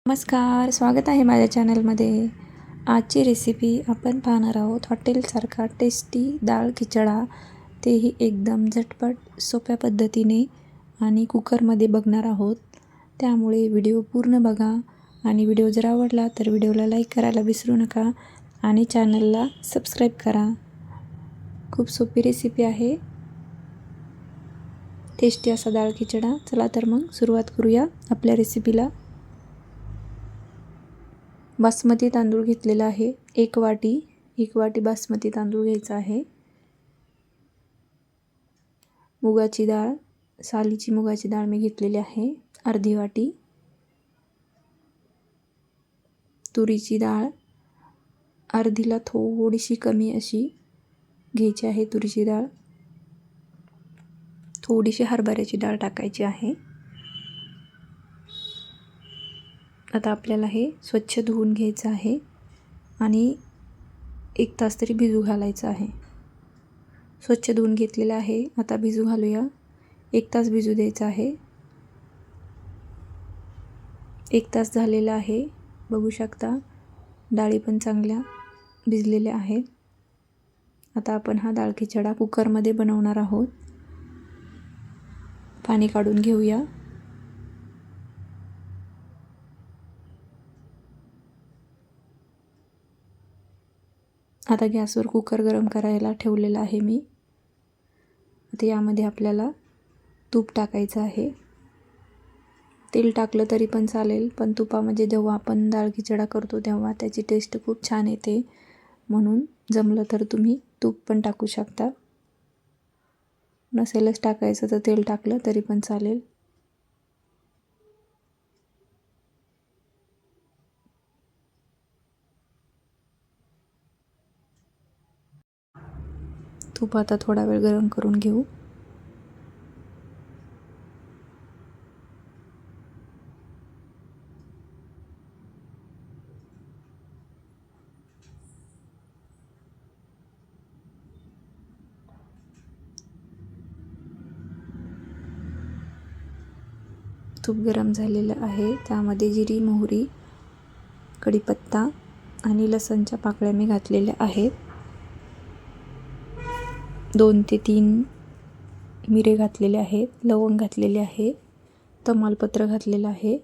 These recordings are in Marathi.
नमस्कार, स्वागत आहे माझ्या चॅनलमध्ये. आजची रेसिपी आपण पाहणार आहोत हॉटेलसारखा टेस्टी डाळ खिचडा, तेही एकदम झटपट सोप्या पद्धतीने आणि कुकरमध्ये बघणार आहोत. त्यामुळे व्हिडिओ पूर्ण बघा आणि व्हिडिओ जर आवडला तर व्हिडिओला लाईक करायला विसरू नका आणि चॅनलला सबस्क्राईब करा. खूप सोपी रेसिपी आहे, टेस्टी असा डाळ खिचडा. चला तर मग सुरुवात करूया आपल्या रेसिपीला. बासमती तांदूळ घेतलेला आहे, एक वाटी बासमती तांदूळ घ्यायचा आहे. मुगाची डाळ, सालीची मुगाची डाळ मी घेतलेली आहे, अर्धी वाटी. तुरीची डाळ अर्धीला थोडीशी कमी अशी घ्यायची आहे तुरीची डाळ. थोडीशी हरभऱ्याची डाळ टाकायची आहे. आता आपल्याला हे स्वच्छ धुवून घ्यायचं आहे आणि 1 तास तरी भिजू घालायचं आहे. स्वच्छ धुवून घेतलेलं आहे, आता भिजू घालूया. 1 तास भिजू द्यायचं आहे. 1 तास झालेला आहे, बघू शकता डाळी पण चांगल्या भिजलेल्या आहेत. आता आपण हा डाळ खिचडा कुकरमध्ये बनवणार आहोत. पाणी काढून घेऊया. आता गॅसवर कुकर गरम करायला ठेवलेला आहे मी. आता यामध्ये आपल्याला तूप टाकायचं आहे. तेल टाकलं तरी पण चालेल, पण तुपामध्ये जेव्हा आपण डाळ खिचडा करतो तेव्हा त्याची टेस्ट खूप छान येते. म्हणून जमलं तर तुम्ही तूप पण टाकू शकता. नसेलच टाकायचं तर तेल टाकलं तरी पण चालेल. तूप आता थोडा वेळ गरम करून घेऊ. तूप गरम झालेलं आहे, त्यामध्ये जिरी, मोहरी, कढीपत्ता आणि लसणच्या पाकळ्या मी घातलेल्या आहेत. 2 ते 3 मिरे घातलेले आहेत, लवंग घातलेले आहे, तमालपत्र घातलेलं आहे.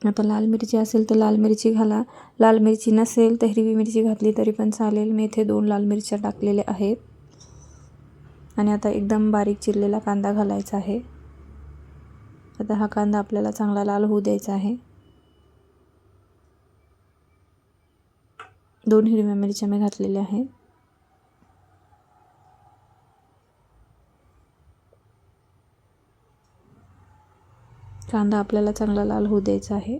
आता लाल मिरची असेल तर लाल मिरची घाला, लाल मिरची नसेल तर हिरवी मिरची घातली तरी पण चालेल. मी इथे 2 लाल मिरच्या टाकलेल्या आहेत. आणि आता एकदम बारीक चिरलेला कांदा घालायचा आहे. आता हा कांदा आपल्याला चांगला लाल होऊ द्यायचा आहे. 2 हिरव्या मिरच्या मी घातलेल्या आहेत. कांदा आपल्याला चांगला लाल होऊ द्यायचा आहे.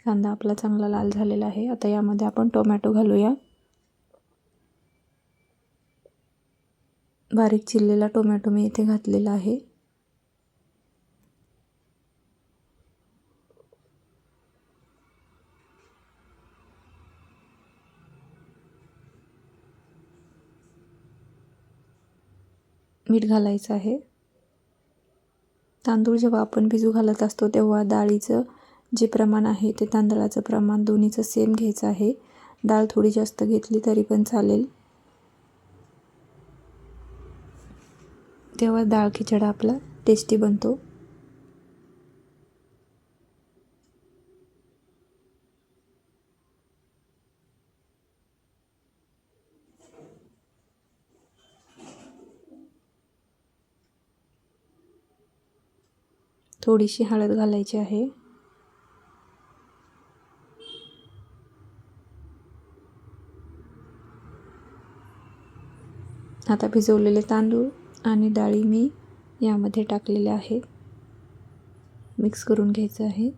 कांदा आपला चांगला लाल झालेला आहे. आता यामध्ये आपण टोमॅटो घालूया. बारीक चिरलेला टोमॅटो मी इथे घातलेला आहे. मीठ घालायचं आहे. तांदूळ जेव्हा आपण भिजू घालत असतो तेव्हा डाळीचं जे प्रमाण आहे ते तांदळाचं प्रमाण दोन्हीचं सेम घ्यायचं आहे. डाळ थोडी जास्त घेतली तरी पण चालेल, तेव्हा डाळ खिचडा आपला टेस्टी बनतो. थोडीशी हळद घालायची आहे. आता भिजवलेले तांदूळ आणि डाळी मी यामध्ये टाकलेल्या आहेत. मिक्स करून घ्यायचं आहे.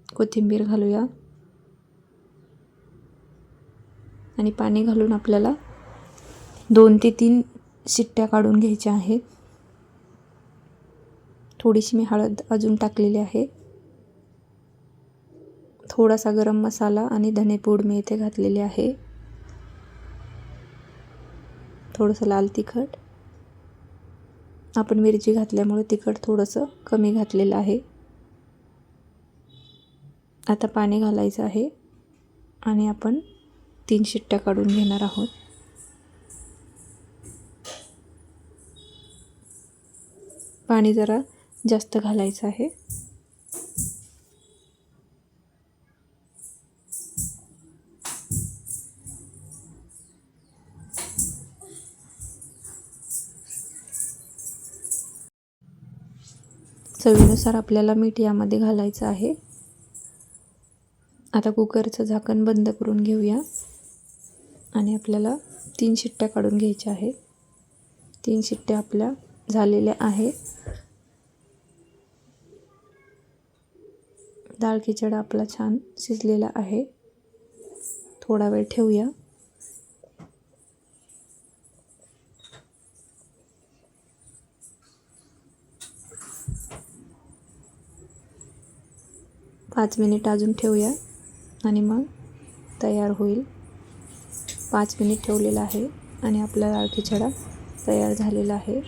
कोथिंबीर घालूया आणि पाणी घालून आपल्याला 2 ते 3 शिट्ट्या काढून घ्यायच्या आहेत. थोडीशी मी हळद अजून टाकलेली आहे. थोडासा गरम मसाला आणि धनेपूड मी इथे घातलेली आहे. थोडंसं लाल तिखट, आपण मिरची घातल्यामुळे तिखट थोडंसं कमी घातलेलं आहे. आता पाणी घालायचं आहे आणि आपण 3 शिट्ट्या काढून घेणार आहोत. पाणी जरा जास्त घालायचं आहे. चवीनुसार आपल्याला मीठ यामध्ये घालायचं आहे. आता कुकरचं झाकण बंद करून घेऊया आणि आपल्याला 3 शिट्ट्या काढून घ्यायच्या आहेत. 3 शिट्ट्या आपल्या झालेल्या आहेत. डाळ खिचडा आपला छान शिजलेला आहे. थोडा वेळ ठेवूया. पाच मिनिट अजून ठेवूया आणि मग तयार होईल. 5 मिनिट ठेवलेला आहे आणि आपला डाळ खिचडा तयार झालेला आहे.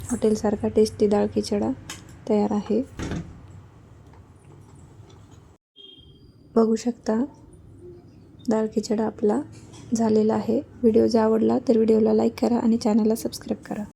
हॉटेलसारखा टेस्टी डाळ खिचडा तयार आहे. बघू शकता डाळ खिचडा आपला झालेला आहे. व्हिडिओ जर आवडला तर व्हिडिओला लाईक करा आणि चॅनलला सबस्क्राईब करा.